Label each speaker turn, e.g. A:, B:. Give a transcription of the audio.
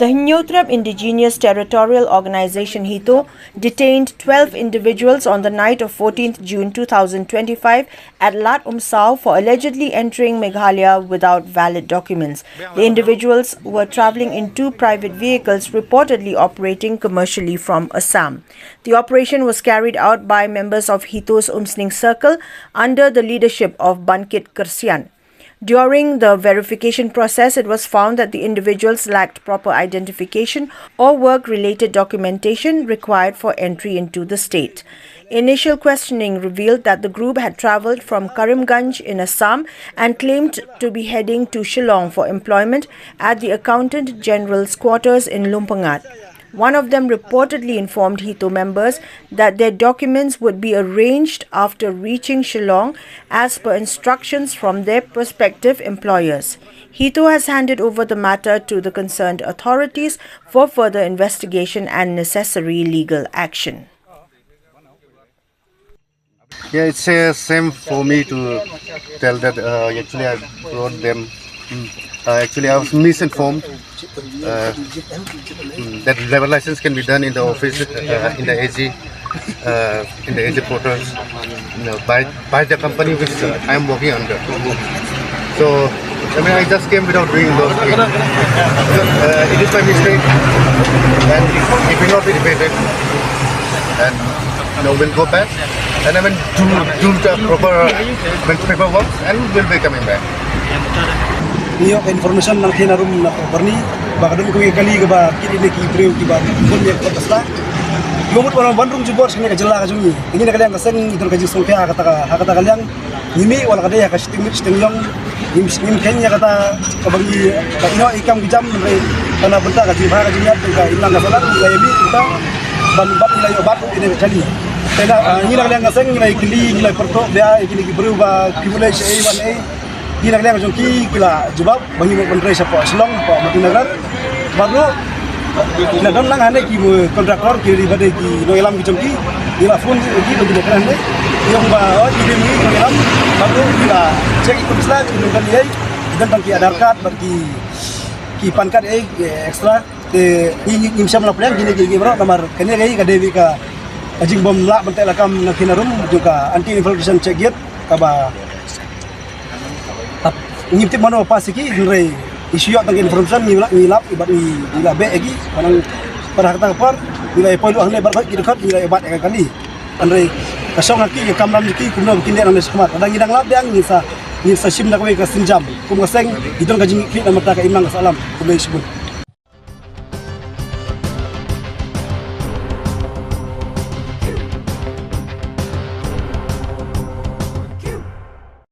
A: The Hito Indigenous Territorial Organization Hito detained 12 individuals on the night of 14th June 2025 at Lat Umsao for allegedly entering Meghalaya without valid documents. The individuals were travelling in two private vehicles reportedly operating commercially from Assam. The operation was carried out by members of Hito's Umsning Circle under the leadership of Bankit Kersian. During the verification process, it was found that the individuals lacked proper identification or work-related documentation required for entry into the state. Initial questioning revealed that the group had travelled from Karimganj in Assam and claimed to be heading to Shillong for employment at the Accountant General's quarters in Lumpangat. One of them reportedly informed Hito members that their documents would be arranged after reaching Shillong as per instructions from their prospective employers. Hito has handed over the matter to the concerned authorities for further investigation and necessary legal action.
B: Yeah, it's same for me to tell that actually I brought them. Actually, I was misinformed that driver license can be done in the office, in the AG portals, by the company which I am working under. So, I mean, I just came without doing those things. It is my mistake, and it will not be repeated. And we'll go back, and I will do the proper paperwork, and we'll be coming back.
C: Iyo information ng kinarum na barni baka dum ko kali ba kini ki breu ki ba kun ya patasla yomut orang bandung jubor sini ka jela ka jumi ini na kalyang kaseng itur ka jisong kaya kata kalyang nimi wala kada ya ka sting yong nim kenya kata kabagi ka ino ikam bijam re kana benta ka jiba ka jinyat ka ilang ka salat ka yemi kita ban nilai obat ini kali tena ini na kalyang kaseng nilai kili nilai perto dia ini ki breu ba privilege A1A ini nak lihat ki kila jubab bagi menteri siapa Selong Pak Matinagar baru kila dan lang ane ki kontraktor ki bade ki no ilam ki jomki ila phone ki bagi nak ane yang ba di demi no ilam baru kila cek ikut Islam ki kan dia dan bagi aadhar card bagi ki pan card extra te ini imsam la plan gini gini bro nomor kene gai ka dewi ka ajing bom la bentai lakam na kinarum juga anti infiltration check yet kaba ngintip mano pasiki nre isu yang tentang information ngilap ibat be lagi kanang pada kata par nilai poin ahne barbat dekat nilai ibat kali andre kasong aki ke kamram ki kumno bikin dia nang sekomat ada ngidang lap yang ngisa sim nak we ka sinjam kum ngaseng idon ka jingi ki na mata ka imang ka salam kumay subun